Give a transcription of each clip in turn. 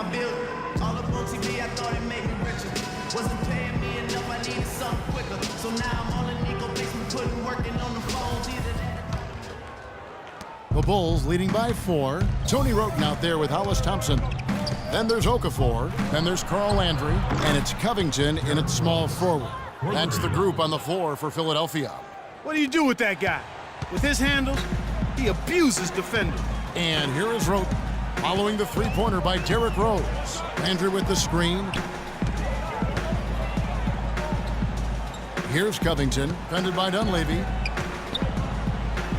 my building. All up on TV, I thought it made me richer. Wasn't paying me enough, I needed something quicker. So now I'm on the Nico basement, putting working on the phones. Either that. The Bulls leading by 4. Tony Roten out there with Hollis Thompson. Then there's Okafor. Then there's Carl Landry. And it's Covington in its small forward. That's the group on the floor for Philadelphia. What do you do with that guy? With his handles, he abuses defenders. And here is Roten, following the three-pointer by Derrick Rose. Landry with the screen. Here's Covington, defended by Dunleavy.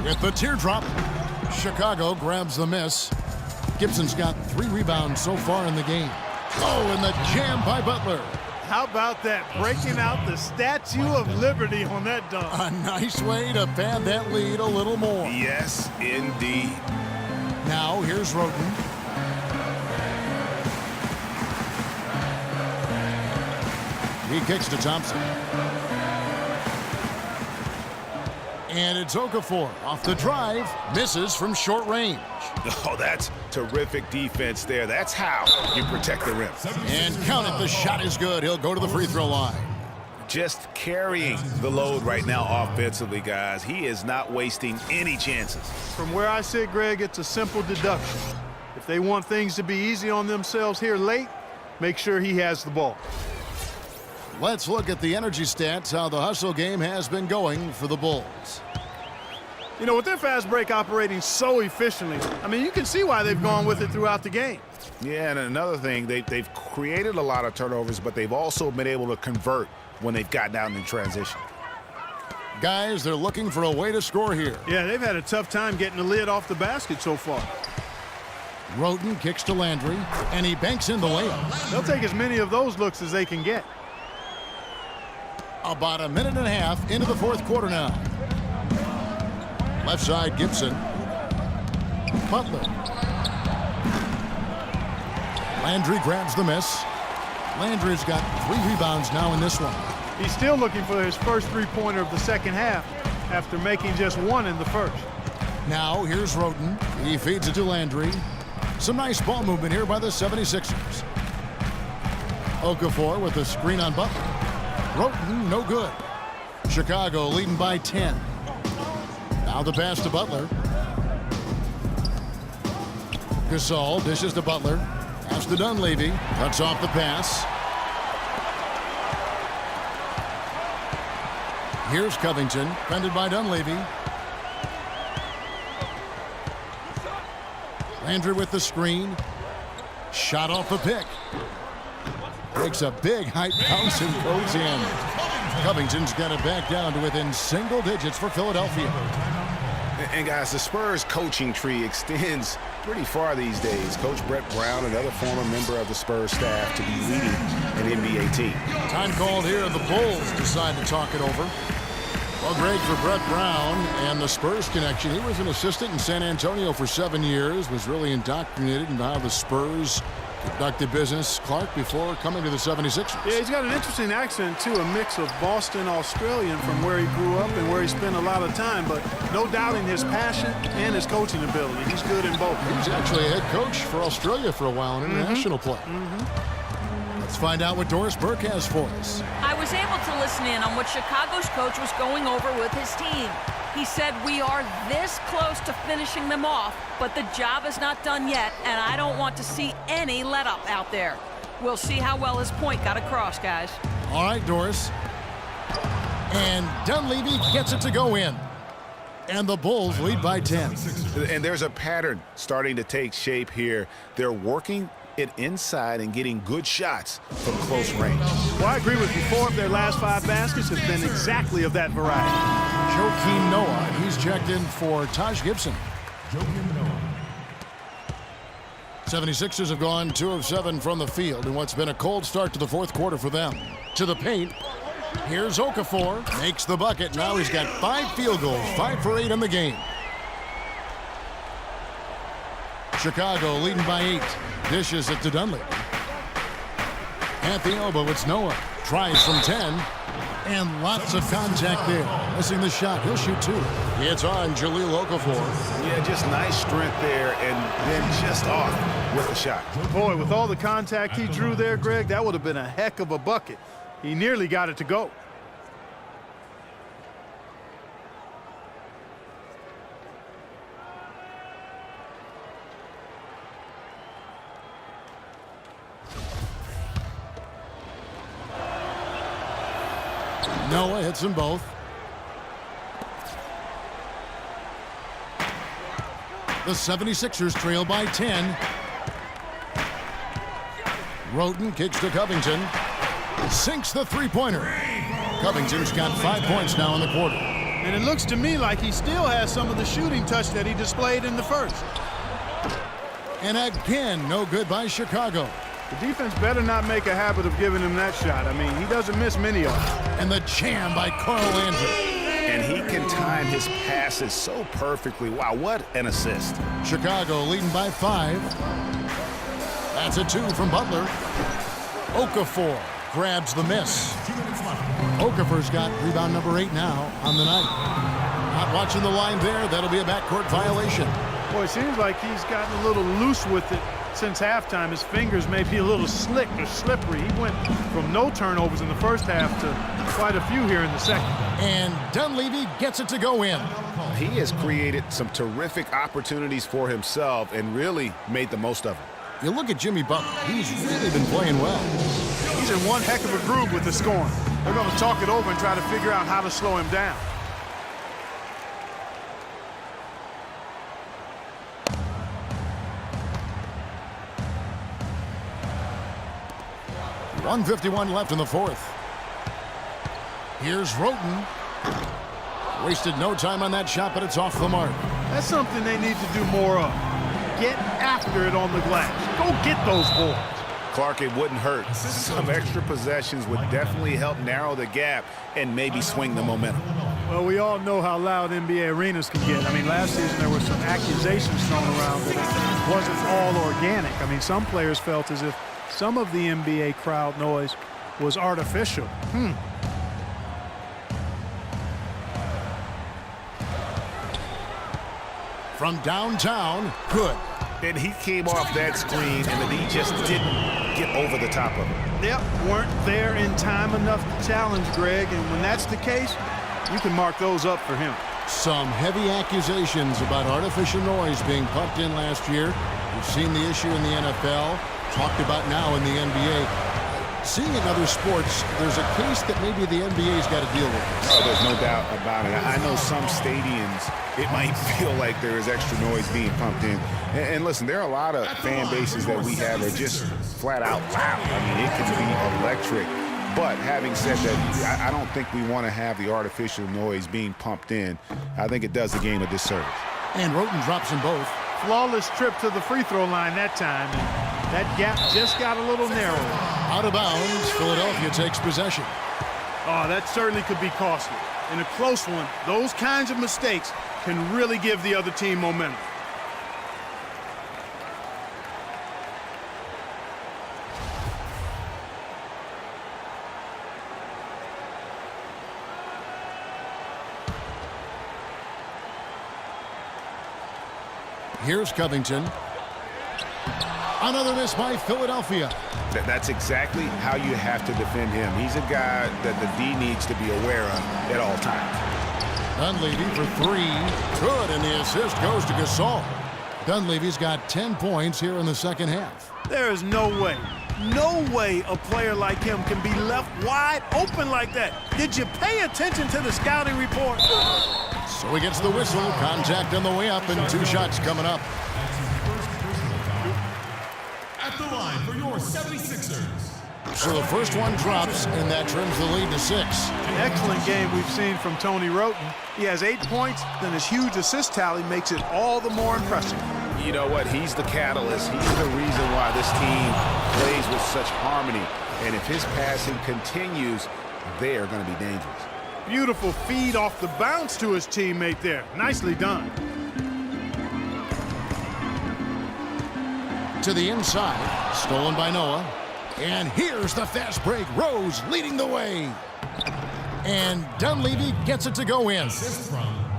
With the teardrop, Chicago grabs the miss. Gibson's got 3 rebounds so far in the game. Oh, and the jam by Butler. How about that? Breaking out the Statue of Liberty on that dunk. A nice way to pad that lead a little more. Yes, indeed. Now, here's Roten. He kicks to Thompson. And it's Okafor off the drive, misses from short range. Oh, that's terrific defense there. That's how you protect the rim. And count it, the shot is good. He'll go to the free throw line. Just carrying the load right now offensively, guys. He is not wasting any chances. From where I sit, Greg, it's a simple deduction. If they want things to be easy on themselves here late, make sure he has the ball. Let's look at the energy stats, how the hustle game has been going for the Bulls. You know, with their fast break operating so efficiently, I mean, you can see why they've gone with it throughout the game. Yeah, and another thing, they've created a lot of turnovers, but they've also been able to convert when they've gotten out in transition. Guys, they're looking for a way to score here. Yeah, they've had a tough time getting the lid off the basket so far. Roten kicks to Landry, and he banks in the layup. They'll take as many of those looks as they can get. About a minute and a half into the fourth quarter now. Left side, Gibson. Butler. Landry grabs the miss. Landry's got 3 rebounds now in this one. He's still looking for his first three-pointer of the second half after making just 1 in the first. Now here's Roten. He feeds it to Landry. Some nice ball movement here by the 76ers. Okafor with a screen on Butler. Roten, no good. Chicago leading by 10. Now the pass to Butler. Gasol dishes to Butler. Pass to Dunleavy. Cuts off the pass. Here's Covington, defended by Dunleavy. Landry with the screen. Shot off the pick. Takes a big height bounce and goes in. Covington's got it back down to within single digits for Philadelphia. And guys, the Spurs coaching tree extends pretty far these days. Coach Brett Brown, another former member of the Spurs staff, to be leading an NBA team. Time called here, and the Bulls decide to talk it over. Well, Greg, for Brett Brown and the Spurs connection, he was an assistant in San Antonio for 7 years, was really indoctrinated into how the Spurs conducted business, Clark, before coming to the 76ers. Yeah, he's got an interesting accent, too, a mix of Boston Australian from where he grew up and where he spent a lot of time, but no doubting his passion and his coaching ability. He's good in both. He was actually a head coach for Australia for a while, an international play. Let's find out what Doris Burke has for us. I was able to listen in on what Chicago's coach was going over with his team. He said, we are this close to finishing them off, but the job is not done yet, and I don't want to see any let-up out there. We'll see how well his point got across, guys. All right, Doris. And Dunleavy gets it to go in. And the Bulls lead by 10. And there's a pattern starting to take shape here. They're working it inside and getting good shots from close range. Well, I agree with you. 4 of their last 5 baskets have been exactly of that variety. Joakim Noah, he's checked in for Taj Gibson. 76ers have gone 2 of 7 from the field in what's been a cold start to the fourth quarter for them. To the paint. Here's Okafor. Makes the bucket. Now he's got 5 field goals, 5 for 8 in the game. Chicago leading by 8. Dishes it to Dunleavy. At the elbow, it's Noah. Tries from 10. And lots of contact there. Missing the shot. He'll shoot two. It's on Jahlil Okafor. Yeah, just nice strength there and then just off with the shot. Boy, with all the contact he drew there, Greg, that would have been a heck of a bucket. He nearly got it to go. Noah hits them both. The 76ers trail by 10. Roten kicks to Covington. Sinks the three-pointer. Covington's got 5 points now in the quarter. And it looks to me like he still has some of the shooting touch that he displayed in the first. And again, no good by Chicago. The defense better not make a habit of giving him that shot. I mean, he doesn't miss many of them. And the jam by Carl Landry. And he can time his passes so perfectly. Wow, what an assist. Chicago leading by 5. That's a 2 from Butler. Okafor grabs the miss. Okafor's got rebound number 8 now on the night. Not watching the line there. That'll be a backcourt violation. Boy, it seems like he's gotten a little loose with it since halftime. His fingers may be a little slick or slippery. He went from no turnovers in the first half to quite a few here in the second. And Dunleavy gets it to go in. He has created some terrific opportunities for himself and really made the most of them. You look at Jimmy Butler. He's really been playing well. He's in one heck of a groove with the scoring. They're going to talk it over and try to figure out how to slow him down. .151 left in the fourth. Here's Roten. Wasted no time on that shot, but it's off the mark. That's something they need to do more of. Get after it on the glass. Go get those boards. Clark, it wouldn't hurt. Some extra possessions would definitely help narrow the gap and maybe swing the momentum. Well, we all know how loud NBA arenas can get. I mean, last season there were some accusations thrown around that it wasn't all organic. I mean, some players felt as if some of the NBA crowd noise was artificial. From downtown, good. And he came off that screen, and then he just didn't get over the top of it. Yep, weren't there in time enough to challenge Greg, and when that's the case, you can mark those up for him. Some heavy accusations about artificial noise being pumped in last year. We've seen the issue in the NFL, talked about now in the NBA. Seeing in other sports, there's a case that maybe the NBA's got to deal with this. Oh, there's no doubt about it. I know some stadiums, it might feel like there is extra noise being pumped in. And listen, there are a lot of fan bases that we have that are just flat out loud. I mean, it can be electric. But having said that, I don't think we want to have the artificial noise being pumped in. I think it does the game a disservice. And Roten drops them both. Flawless trip to the free throw line that time. And that gap just got a little narrower. Out of bounds, Philadelphia takes possession. Oh, that certainly could be costly. In a close one, those kinds of mistakes can really give the other team momentum. Here's Covington. Another miss by Philadelphia. That's exactly how you have to defend him. He's a guy that the D needs to be aware of at all times. Dunleavy for 3. Good, and the assist goes to Gasol. Dunleavy's got 10 points here in the second half. There is no way a player like him can be left wide open like that. Did you pay attention to the scouting report? So he gets the whistle. Contact on the way up, and 2 shots coming up. At the line for your 76ers. So the first one drops, and that trims the lead to 6. Excellent game we've seen from Tony Roten. He has 8 points, then his huge assist tally makes it all the more impressive. You know what? He's the catalyst. He's the reason why this team plays with such harmony. And if his passing continues, they are going to be dangerous. Beautiful feed off the bounce to his teammate there. Nicely done. To the inside, stolen by Noah. And here's the fast break. Rose leading the way. And Dunleavy gets it to go in.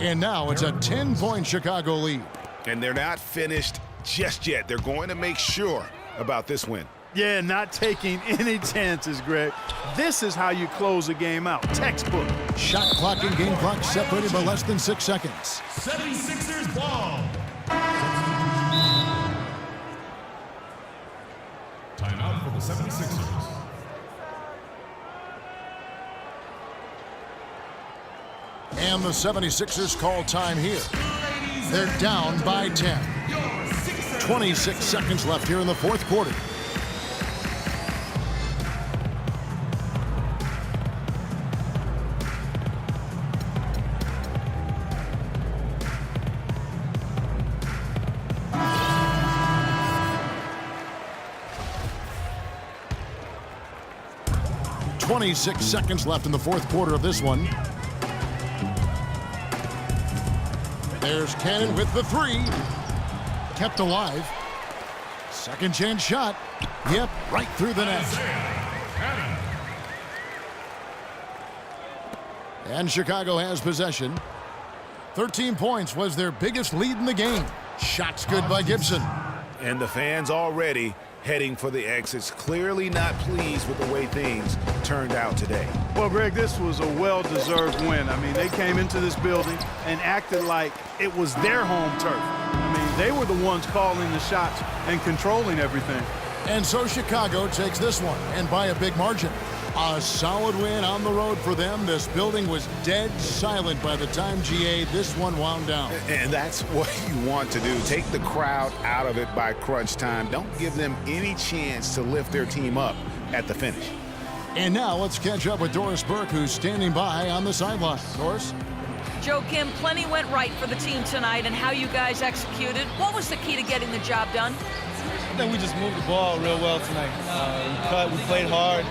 And now it's a 10-point Chicago lead. And they're not finished just yet. They're going to make sure about this win. Yeah, not taking any chances, Greg. This is how you close a game out. Textbook. Shot clock and game clock separated by less than 6 seconds. 76ers ball. Timeout for the 76ers. And the 76ers call time here. They're down by 10. 26 seconds left here in the fourth quarter. Twenty-six seconds left in the fourth quarter of this one. There's Cannon with the three. Kept alive. Second chance shot. Yep, right through the net. And Chicago has possession. 13 points was their biggest lead in the game. Shots good by Gibson. And the fans already heading for the exits, clearly not pleased with the way things turned out today. Well, Greg, this was a well-deserved win. I mean, they came into this building and acted like it was their home turf. I mean, they were the ones calling the shots and controlling everything. And so Chicago takes this one, and by a big margin. A solid win on the road for them. This building was dead silent by the time, GA, this one wound down. And that's what you want to do. Take the crowd out of it by crunch time. Don't give them any chance to lift their team up at the finish. And now let's catch up with Doris Burke, who's standing by on the sideline. Doris? Joe Kim, plenty went right for the team tonight, and how you guys executed. What was the key to getting the job done? I think we just moved the ball real well tonight. We cut, we played hard.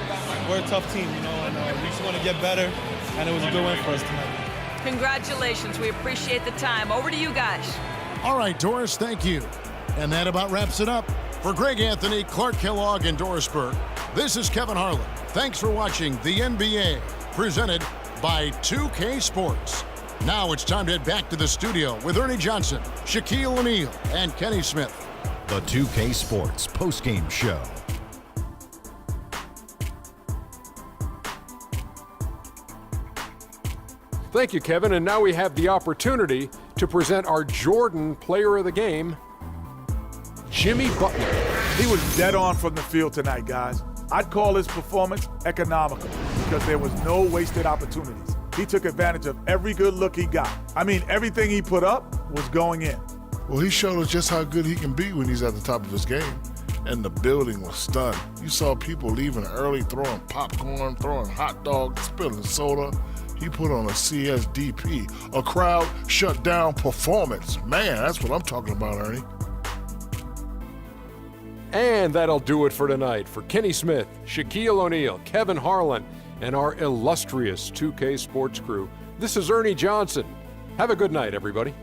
We're a tough team, you know, and we just want to get better, and it was a good win for us tonight. Congratulations. We appreciate the time. Over to you guys. All right, Doris, thank you. And that about wraps it up. For Greg Anthony, Clark Kellogg, and Doris Burke, this is Kevin Harlan. Thanks for watching the NBA, presented by 2K Sports. Now it's time to head back to the studio with Ernie Johnson, Shaquille O'Neal, and Kenny Smith. The 2K Sports postgame show. Thank you, Kevin. And now we have the opportunity to present our Jordan Player of the Game, Jimmy Butler. He was dead on from the field tonight, guys. I'd call his performance economical because there was no wasted opportunities. He took advantage of every good look he got. I mean, everything he put up was going in. Well, he showed us just how good he can be when he's at the top of his game. And the building was stunned. You saw people leaving early, throwing popcorn, throwing hot dogs, spilling soda. He put on a CSDP, a crowd shut down performance. Man, that's what I'm talking about, Ernie. And that'll do it for tonight. For Kenny Smith, Shaquille O'Neal, Kevin Harlan, and our illustrious 2K Sports crew, this is Ernie Johnson. Have a good night, everybody.